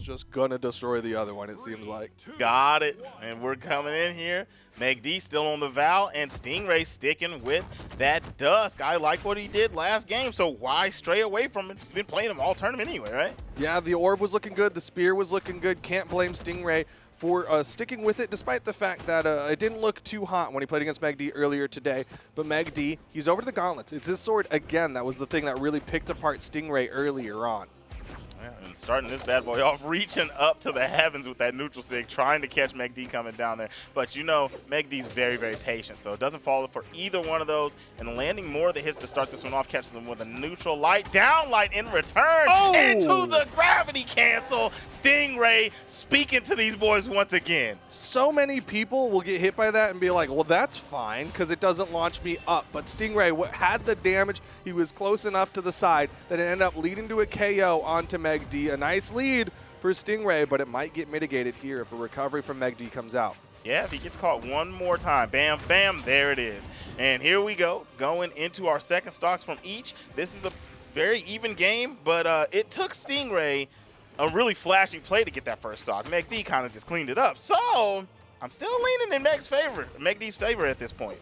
just gonna destroy the other one, it seems like. Got it. And we're coming in here. Megd still on the Val, and Stingray sticking with that Dusk. I like what he did last game, so why stray away from it? He's been playing him all tournament anyway, right? Yeah, the orb was looking good. The spear was looking good. Can't blame Stingray for sticking with it, despite the fact that it didn't look too hot when he played against Megd earlier today. But Megd, he's over to the gauntlets. It's his sword again. That was the thing that really picked apart Stingray earlier on. Yeah, and starting this bad boy off, reaching up to the heavens with that neutral sig, trying to catch Megd coming down there. But you know, Megd's very, very patient, so it doesn't fall for either one of those. And landing more of the hits to start this one off, catches him with a neutral light, down light in return, into the gravity cancel. Stingray speaking to these boys once again. So many people will get hit by that and be like, well, that's fine because it doesn't launch me up. But Stingray had the damage. He was close enough to the side that it ended up leading to a KO onto Megd. A nice lead for Stingray, but it might get mitigated here if a recovery from Megd comes out. Yeah, if he gets caught one more time, bam, bam, there it is. And here we go, going into our second stocks from each. This is a very even game, but it took Stingray a really flashy play to get that first stock. Megd kind of just cleaned it up. So I'm still leaning in Megd's favor at this point.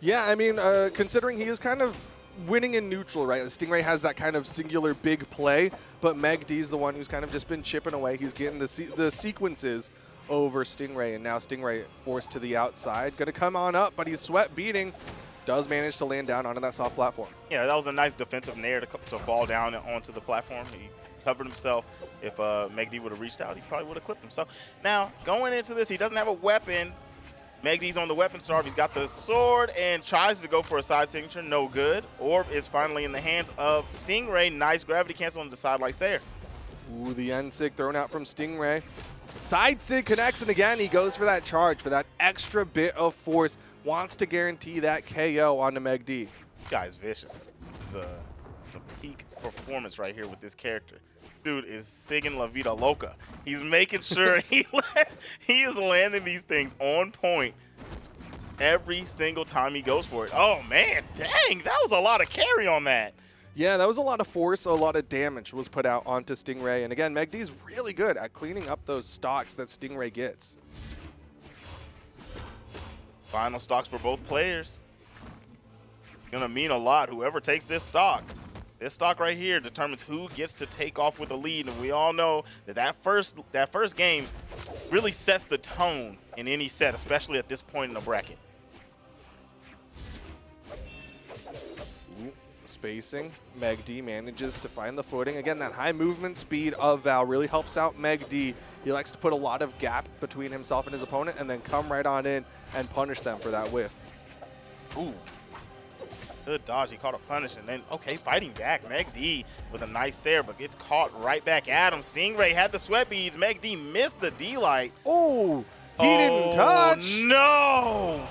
Yeah, I mean, considering he is kind of winning in neutral, right? Stingray has that kind of singular big play, but Megd's the one who's kind of just been chipping away. He's getting the sequences over Stingray, and now Stingray forced to the outside. Going to come on up, but he's sweat beating. Does manage to land down onto that soft platform. Yeah, that was a nice defensive nair to fall down onto the platform. He covered himself. If Megd would have reached out, he probably would have clipped him. So now, going into this, he doesn't have a weapon. Megd's on the weapon starve. He's got the sword and tries to go for a side signature. No good. Orb is finally in the hands of Stingray. Nice gravity cancel on the side like Sayer. Ooh, the N-Sig thrown out from Stingray. Side Sig connects, and again, he goes for that charge, for that extra bit of force. Wants to guarantee that KO onto Megd. This guy's vicious. This is a peak performance right here with this character. Dude is singing La Vida Loca. He's making sure he is landing these things on point every single time he goes for it. Oh, man, dang, that was a lot of carry on that. Yeah, that was a lot of force, a lot of damage was put out onto Stingray. And again, Megd's really good at cleaning up those stocks that Stingray gets. Final stocks for both players. Gonna mean a lot, whoever takes this stock. This stock right here determines who gets to take off with the lead, and we all know that that first game really sets the tone in any set, especially at this point in the bracket. Ooh, spacing. Megd manages to find the footing. Again, that high movement speed of Val really helps out Megd. He likes to put a lot of gap between himself and his opponent and then come right on in and punish them for that whiff. Ooh. Good dodge. He caught a punish, and then, okay, fighting back. Megd with a nice Sayer, but gets caught right back at him. Stingray had the sweat beads. Megd missed the D-light. Oh, he didn't touch. No.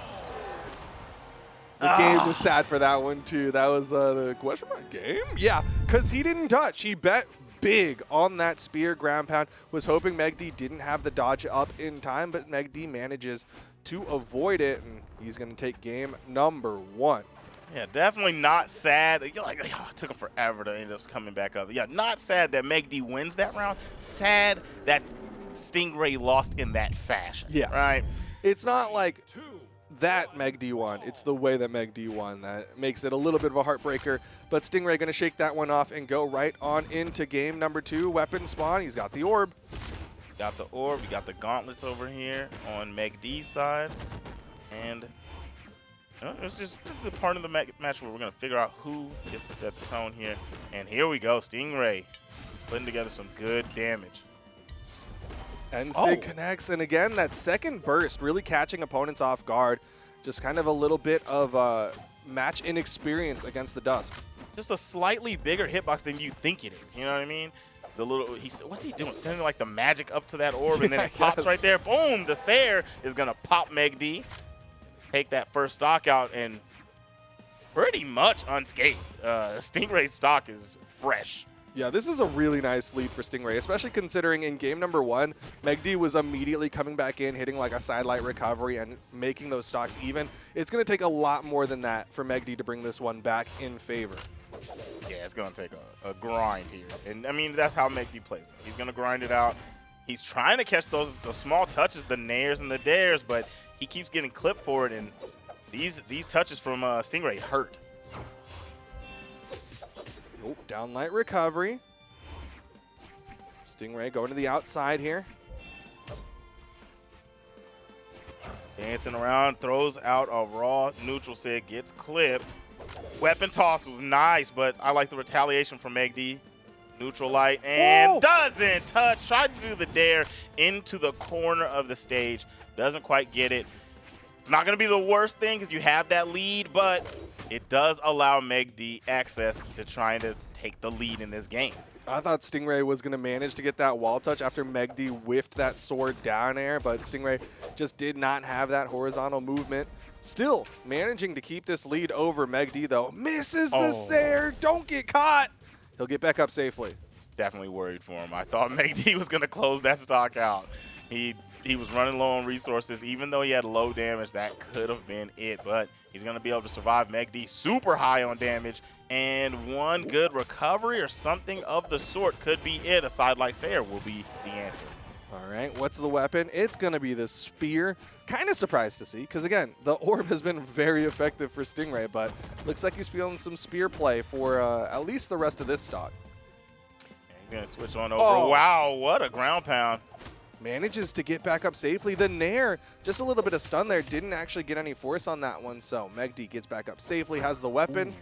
The game was sad for that one, too. That was the question mark game? Yeah, because he didn't touch. He bet big on that spear ground pound. Was hoping Megd didn't have the dodge up in time, but Megd manages to avoid it, and he's going to take game number 1. Yeah, definitely not sad. You're like, oh, it took him forever to end up coming back up. Yeah, not sad that Megd wins that round. Sad that Stingray lost in that fashion. Yeah. Right? It's not like that Megd won. It's the way that Megd won that makes it a little bit of a heartbreaker. But Stingray going to shake that one off and go right on into game number 2. Weapon spawn. He's got the orb. Got the orb. We got the gauntlets over here on Megd's side. And it's just a part of the match where we're going to figure out who gets to set the tone here. And here we go. Stingray putting together some good damage. N-Sig connects, and again, that second burst really catching opponents off guard. Just kind of a little bit of match inexperience against the Dusk. Just a slightly bigger hitbox than you think it is. You know what I mean? The little, what's he doing? Sending like the magic up to that orb, and then it pops right there. Boom! The Sayer is going to pop Megd. Take that first stock out and pretty much unscathed. Stingray's stock is fresh. Yeah, this is a really nice lead for Stingray, especially considering in game number 1, Megd was immediately coming back in, hitting like a sidelight recovery and making those stocks even. It's going to take a lot more than that for Megd to bring this one back in favor. Yeah, it's going to take a grind here. And, I mean, that's how Megd plays. He's going to grind it out. He's trying to catch those small touches, the nairs and the dares, but he keeps getting clipped for it, and these touches from Stingray hurt. Oh, down light recovery. Stingray going to the outside here. Dancing around, throws out a raw neutral sig, gets clipped. Weapon toss was nice, but I like the retaliation from Megd. Neutral light and doesn't touch. Tried to do the dare into the corner of the stage. Doesn't quite get it. It's not going to be the worst thing because you have that lead, but it does allow Megd access to trying to take the lead in this game. I thought Stingray was going to manage to get that wall touch after Megd whiffed that sword down air, but Stingray just did not have that horizontal movement. Still managing to keep this lead over Megd, though. Misses the Sair. Don't get caught. He'll get back up safely. Definitely worried for him. I thought Megd was going to close that stock out. He was running low on resources. Even though he had low damage, that could have been it. But he's going to be able to survive. Megd super high on damage. And one good recovery or something of the sort could be it. A sidelight Sair will be the answer. All right, what's the weapon? It's going to be the spear. Kind of surprised to see, because again, the orb has been very effective for Stingray, but looks like he's feeling some spear play for at least the rest of this stock. He's going to switch on over. Oh. Wow, what a ground pound. Manages to get back up safely. The Nair, just a little bit of stun there, didn't actually get any force on that one, so Megd gets back up safely, has the weapon. Ooh.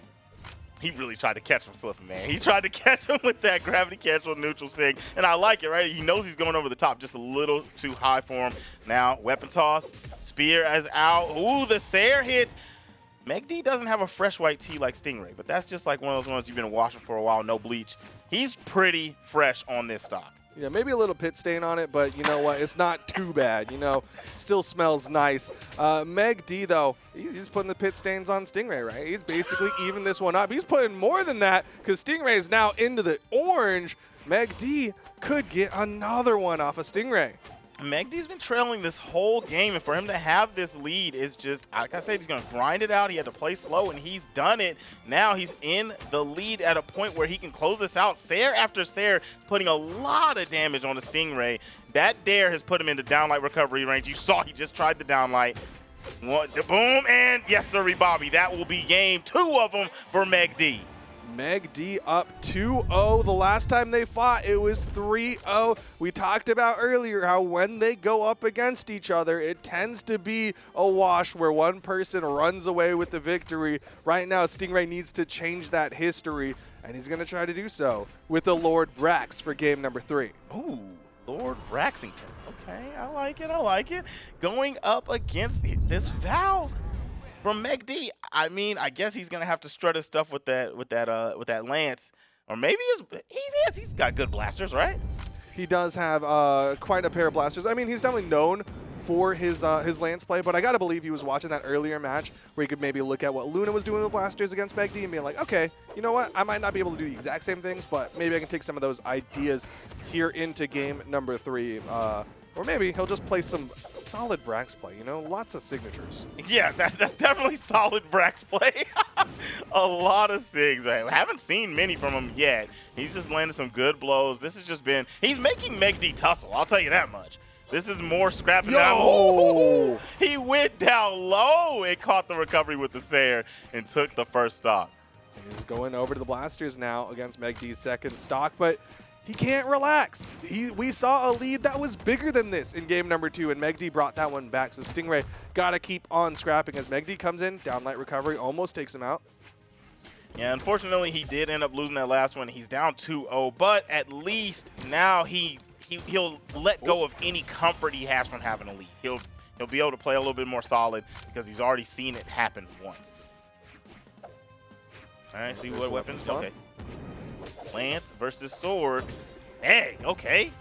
He really tried to catch him slipping, man. He tried to catch him with that gravity catch on neutral sig, and I like it, right? He knows he's going over the top, just a little too high for him. Now, weapon toss, spear is out. Ooh, the Sair hits. Megd doesn't have a fresh white tee like Stingray, but that's just like one of those ones you've been washing for a while, no bleach. He's pretty fresh on this stock. Yeah, maybe a little pit stain on it, but you know what? It's not too bad. You know, still smells nice. Megd, though, he's putting the pit stains on Stingray, right? He's basically even this one up. He's putting more than that because Stingray is now into the orange. Megd could get another one off of Stingray. Megd's been trailing this whole game, and for him to have this lead is just, like I said, he's going to grind it out. He had to play slow, and he's done it. Now he's in the lead at a point where he can close this out. Sair after Sair is putting a lot of damage on the Stingray. That dare has put him into downlight recovery range. You saw he just tried the downlight. Boom, and yes, sir, Bobby. That will be game 2 of them for Megd. Megd up 2-0. The last time they fought, it was 3-0. We talked about earlier how when they go up against each other, it tends to be a wash where one person runs away with the victory. Right now, Stingray needs to change that history, and he's going to try to do so with the Lord Vrax for game number 3. Ooh, Lord Vraxington. Okay, I like it. I like it. Going up against this Val from Megd. I mean, I guess he's gonna have to strut his stuff with that lance, or maybe he's got good blasters, right? He does have quite a pair of blasters. I mean, he's definitely known for his lance play, but I gotta believe he was watching that earlier match where he could maybe look at what Luna was doing with blasters against Megd and be like, okay, you know what? I might not be able to do the exact same things, but maybe I can take some of those ideas here into game number 3. Or maybe he'll just play some solid Vrax play, you know, lots of signatures. Yeah, that's definitely solid Vrax play. A lot of sigs, right? I haven't seen many from him yet. He's just landing some good blows. This has just been, he's making Megd tussle, I'll tell you that much. This is more scrapping than he went down low and caught the recovery with the Sair and took the first stock. And he's going over to the blasters now against Megd's second stock, but he can't relax. We saw a lead that was bigger than this in game number 2, and Megd brought that one back. So Stingray got to keep on scrapping as Megd comes in. Downlight recovery almost takes him out. Yeah, unfortunately, he did end up losing that last one. He's down 2-0, but at least now he'll let go of any comfort he has from having a lead. He'll be able to play a little bit more solid because he's already seen it happen once. All right, see what weapons. Okay. Lance versus sword. Hey, okay.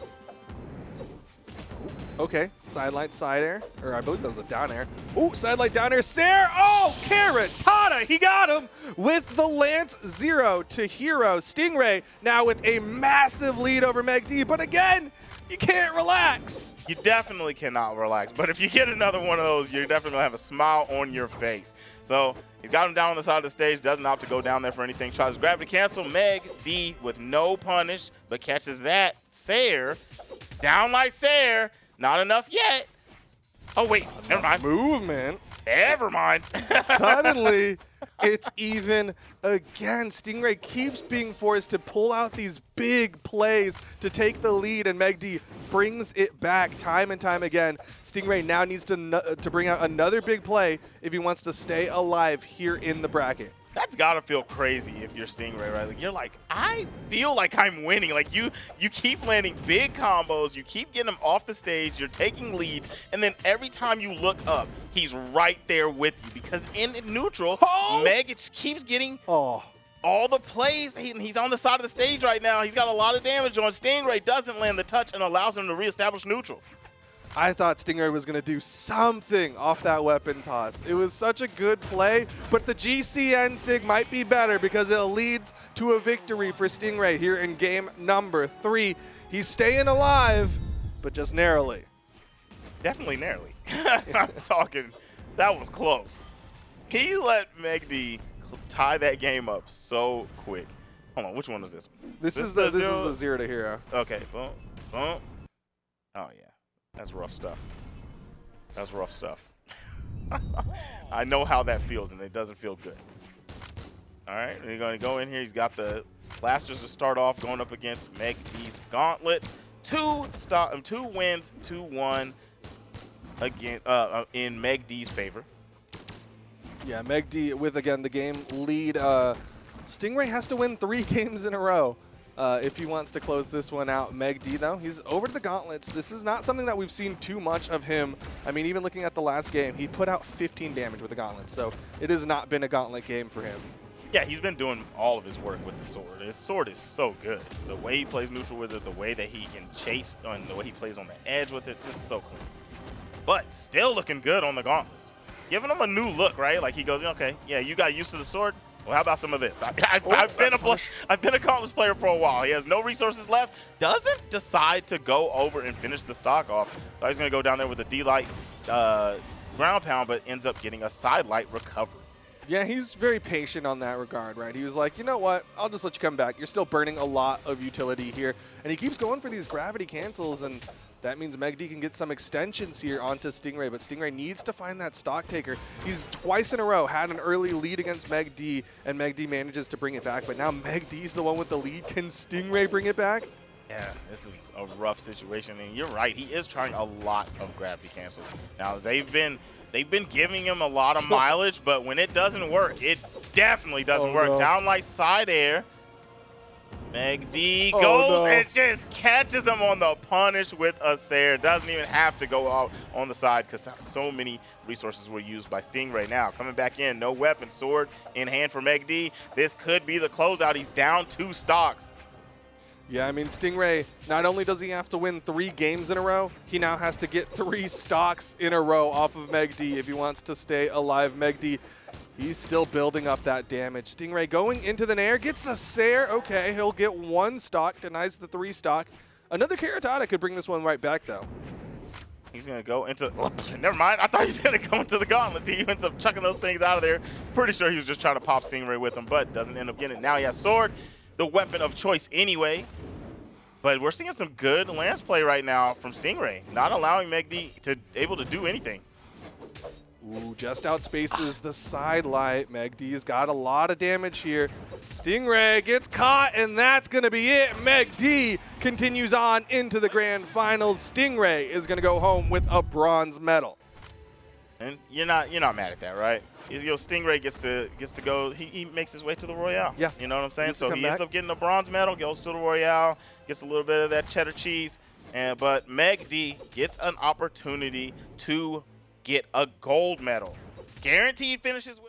Okay, sidelight side air, or I believe that was a down air. Ooh, sidelight down air, Sair. Oh, Tada, he got him with the Lance 0 to hero. Stingray now with a massive lead over Megd, but again, you can't relax. You definitely cannot relax, but if you get another one of those, you're definitely going to have a smile on your face. So he's got him down on the side of the stage, doesn't opt to go down there for anything. Tries to gravity cancel. Megd with no punish, but catches that. Sair Down like Sayer. Not enough yet. Oh, wait. Never mind. Movement. Never mind. Suddenly, it's even again. Stingray keeps being forced to pull out these big plays to take the lead, and Megd brings it back time and time again. Stingray now needs to bring out another big play if he wants to stay alive here in the bracket. That's gotta feel crazy if you're Stingray, right? Like, you're like, I feel like I'm winning. Like, you keep landing big combos, you keep getting them off the stage, you're taking leads, and then every time you look up, he's right there with you. Because in neutral, Megd keeps getting all the plays. He's on the side of the stage right now. He's got a lot of damage on. Stingray doesn't land the touch and allows him to reestablish neutral. I thought Stingray was going to do something off that weapon toss. It was such a good play, but the GCN Sig might be better because it leads to a victory for Stingray here in game number 3. He's staying alive, but just narrowly. Definitely narrowly. I'm talking, that was close. He let Megd tie that game up so quick. Hold on, which one is this one? This is the 0 to hero. Okay, boom, boom. Oh yeah. That's rough stuff. That's rough stuff. I know how that feels, and it doesn't feel good. All right, we're going to go in here. He's got the blasters to start off, going up against Megd's gauntlets. 2 wins, 2-1 again in Megd's favor. Yeah, Megd with, again, the game lead. Stingray has to win 3 games in a row. If he wants to close this one out. Megd, though, he's over to the gauntlets. This is not something that we've seen too much of him. I mean, even looking at the last game, he put out 15 damage with the gauntlets, so it has not been a gauntlet game for him. Yeah, he's been doing all of his work with the sword. His sword is so good. The way he plays neutral with it, the way that he can chase, and the way he plays on the edge with it, just so clean. But still looking good on the gauntlets. Giving him a new look, right? Like he goes, okay, yeah, you got used to the sword. Well, how about some of this? I've been a gauntlets player for a while. He has no resources left. Doesn't decide to go over and finish the stock off. Thought he's going to go down there with a D-Light ground pound, but ends up getting a side light recovery. Yeah, he's very patient on that regard, right? He was like, you know what? I'll just let you come back. You're still burning a lot of utility here. And he keeps going for these gravity cancels, and that means Megd can get some extensions here onto Stingray, but Stingray needs to find that stock taker. He's twice in a row had an early lead against Megd, and Megd manages to bring it back, but now Megd's the one with the lead. Can Stingray bring it back? Yeah, this is a rough situation, and you're right. He is trying a lot of gravity cancels. Now, they've been giving him a lot of mileage, but when it doesn't work, it definitely doesn't work. No. Down like side air. Megd goes and just catches him on the punish with a Sayer. Doesn't even have to go out on the side because so many resources were used by Stingray. Now coming back in, no weapon, sword in hand for Megd. This could be the closeout. He's down 2 stocks. Yeah, I mean, Stingray, not only does he have to win 3 games in a row, he now has to get 3 stocks in a row off of Megd if he wants to stay alive. Megd, he's still building up that damage. Stingray going into the Nair, gets a Sayer. Okay, he'll get 1 stock, denies the 3 stock. Another Karatada could bring this one right back, though. He's going to go into, oh, never mind. I thought he was going to go into the gauntlets. He ends up chucking those things out of there. Pretty sure he was just trying to pop Stingray with him, but doesn't end up getting it. Now he has sword, the weapon of choice anyway. But we're seeing some good lance play right now from Stingray, not allowing Megd to able to do anything. Ooh, just outspaces the side light. Megd's got a lot of damage here. Stingray gets caught, and that's going to be it. Megd continues on into the grand finals. Stingray is going to go home with a bronze medal. And you're not mad at that, right? Stingray gets to go. He makes his way to the Royale. Yeah, you know what I'm saying. So he ends back. up getting a bronze medal, goes to the Royale, gets a little bit of that cheddar cheese, but Megd gets an opportunity to get a gold medal. Guaranteed finishes with